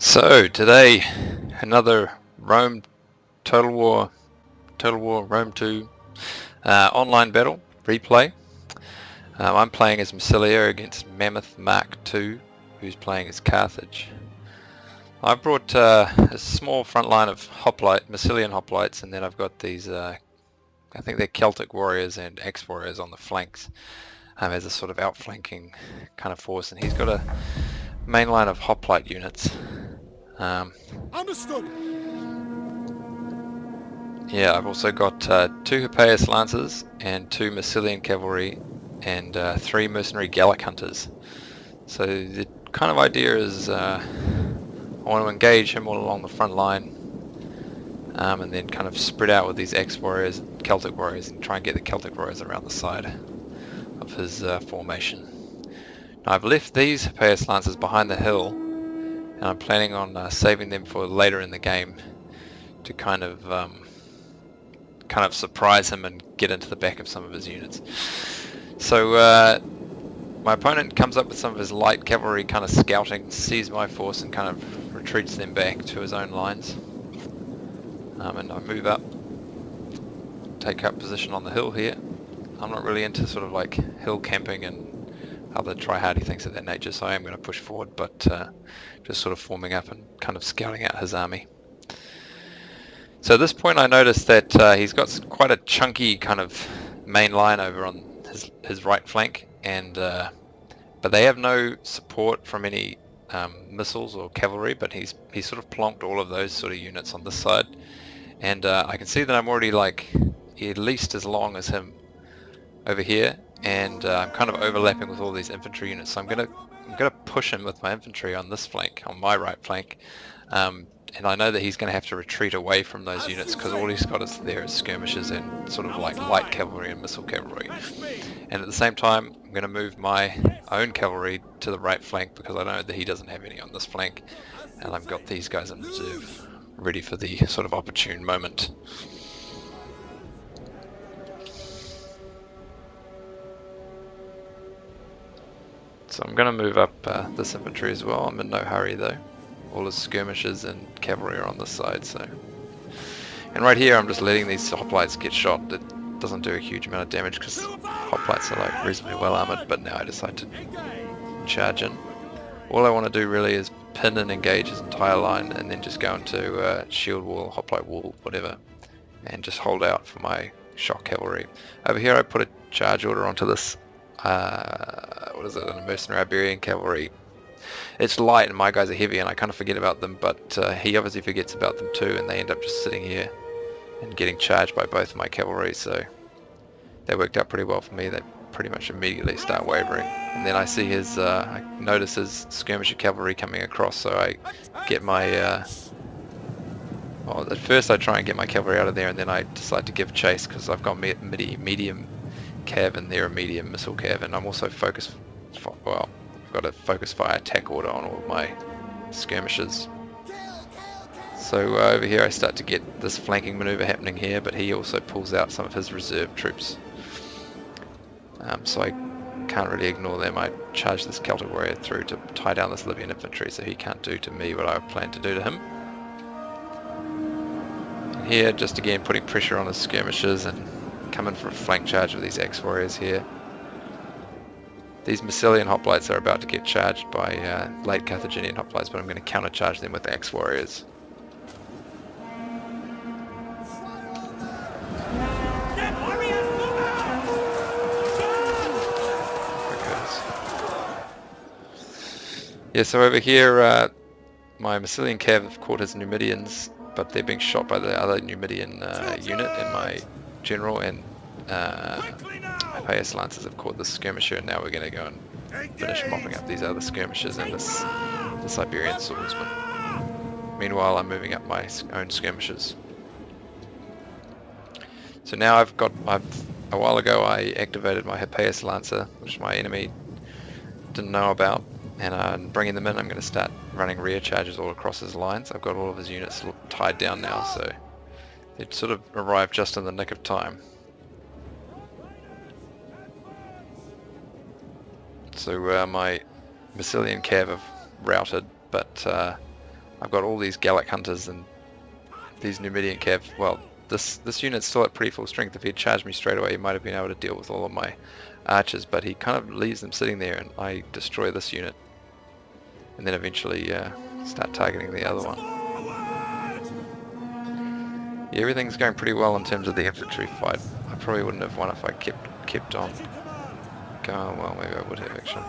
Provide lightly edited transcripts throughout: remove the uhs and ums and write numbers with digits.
So today, another Rome Total War Rome 2 online battle replay. I'm playing as Massilia against Mammoth Mark II, who's playing as Carthage. I brought a small front line of Massilian hoplites, and then I've got these, I think they're Celtic warriors and axe warriors on the flanks as a sort of outflanking kind of force, and he's got a main line of hoplite units. Understood. Yeah, I've also got 2 Hippeus lancers and 2 Massilian cavalry and 3 mercenary Gallic hunters. So the kind of idea is I want to engage him all along the front line, and then kind of spread out with these axe warriors, Celtic warriors, and try and get the Celtic warriors around the side of his formation. Now I've left these Hippeus lancers behind the hill, and I'm planning on saving them for later in the game to kind of surprise him and get into the back of some of his units. So my opponent comes up with some of his light cavalry kind of scouting, sees my force and kind of retreats them back to his own lines. And I move up, take up position on the hill here. I'm not really into sort of like hill camping and other try-hardy things of that nature, so I am going to push forward, but just sort of forming up and kind of scouting out his army. So at this point I noticed that he's got quite a chunky kind of main line over on his right flank, and but they have no support from any missiles or cavalry, but he's sort of plonked all of those sort of units on this side, and I can see that I'm already like at least as long as him over here, and I'm kind of overlapping with all these infantry units, so I'm gonna push him with my infantry on this flank, on my right flank, and I know that he's going to have to retreat away from those units because all he's got is there is skirmishers and sort of like light cavalry and missile cavalry. And at the same time, I'm going to move my own cavalry to the right flank because I know that he doesn't have any on this flank, and I've got these guys in reserve, ready for the sort of opportune moment. So I'm going to move up this infantry as well. I'm in no hurry though. All his skirmishers and cavalry are on this side, so. And right here I'm just letting these hoplites get shot. It doesn't do a huge amount of damage because hoplites are like reasonably well armored, but now I decide to charge in. All I want to do really is pin and engage his entire line and then just go into shield wall, hoplite wall, whatever, and just hold out for my shock cavalry. Over here I put a charge order onto this, what is it, a mercenary Iberian cavalry. It's light and my guys are heavy and I kind of forget about them, but he obviously forgets about them too, and they end up just sitting here and getting charged by both of my cavalry, so that worked out pretty well for me. They pretty much immediately start wavering, and then I see his, I notice his skirmisher cavalry coming across, so I get my, well, at first I try and get my cavalry out of there, and then I decide to give chase because I've got medium cav and they're a medium missile cav, and I'm also focused, well, got a focus fire attack order on all of my skirmishers. So over here I start to get this flanking maneuver happening here, but he also pulls out some of his reserve troops. So I can't really ignore them. I charge this Celtic warrior through to tie down this Libyan infantry so he can't do to me what I plan to do to him. And here, just again putting pressure on his skirmishers and coming for a flank charge with these axe warriors here. These Massilian hoplites are about to get charged by late Carthaginian hoplites, but I'm going to countercharge them with axe warriors. Yeah, so over here my Massilian cav have caught his Numidians, but they're being shot by the other Numidian unit and my general, and Hippeus lancers have caught this skirmisher, and now we're going to go and finish mopping up these other skirmishers and this Iberian swordsman. Meanwhile I'm moving up my own skirmishers. So now a while ago I activated my Hippeus lancer, which my enemy didn't know about, and bringing them in I'm going to start running rear charges all across his lines. I've got all of his units tied down now, so they sort of arrived just in the nick of time. So my Massilian cav have routed, but I've got all these Gallic hunters and these Numidian cav. Well, this unit's still at pretty full strength. If he'd charged me straight away, he might have been able to deal with all of my archers, but he kind of leaves them sitting there, and I destroy this unit, and then eventually start targeting the other one. Yeah, everything's going pretty well in terms of the infantry fight. I probably wouldn't have won if I kept on going. Well, maybe I would have actually.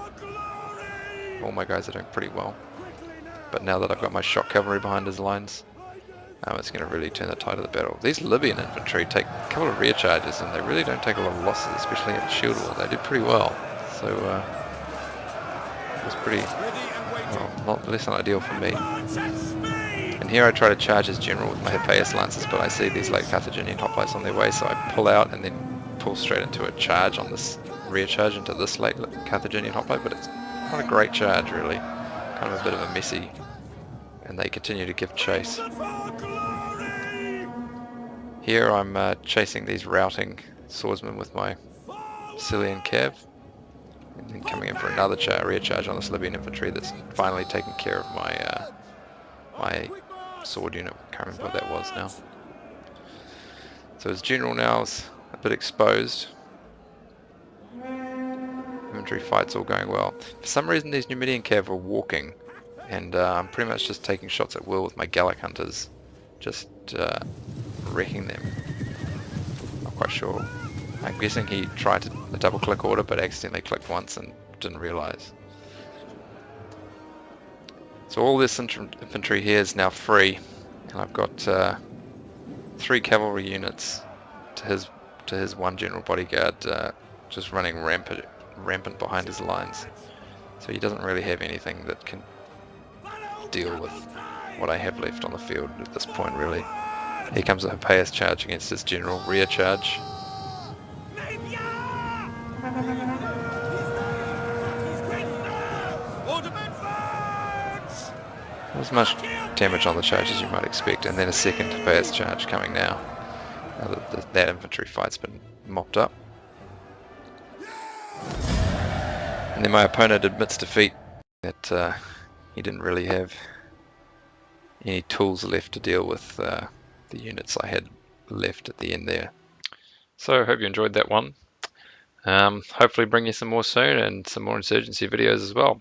All my guys are doing pretty well, but now that I've got my shock cavalry behind his lines, it's going to really turn the tide of the battle. These Libyan infantry take a couple of rear charges, and they really don't take a lot of losses, especially in shield wall. They did pretty well, so it was pretty, well, not less than ideal for me. And here I try to charge his general with my Hippeus lances, but I see these late Carthaginian hoplites on their way, so I pull out and then pull straight into a charge on this rear charge into this late Carthaginian hoplite, but it's not a great charge really, kind of a bit of a messy, and they continue to give chase. Here I'm chasing these routing swordsmen with my Massilian cav, and then coming in for another rear charge on this Libyan infantry that's finally taken care of my my sword unit. I can't remember what that was now. So his general now is a bit exposed. Infantry fight's all going well. For some reason these Numidian cav are walking, and I'm pretty much just taking shots at will with my Gallic hunters, just wrecking them. Not quite sure. I'm guessing he tried to double click order but accidentally clicked once and didn't realise. So all this infantry here is now free, and I've got 3 cavalry units to his 1 general bodyguard just running rampant behind his lines. So he doesn't really have anything that can deal with what I have left on the field at this point really. Here comes a Hippeus charge against his general, rear charge. Not as much damage on the charge as you might expect, and then a second Hippeus charge coming now that that infantry fight's been mopped up. And then my opponent admits defeat, that he didn't really have any tools left to deal with the units I had left at the end there. So I hope you enjoyed that one. Hopefully bring you some more soon, and some more insurgency videos as well.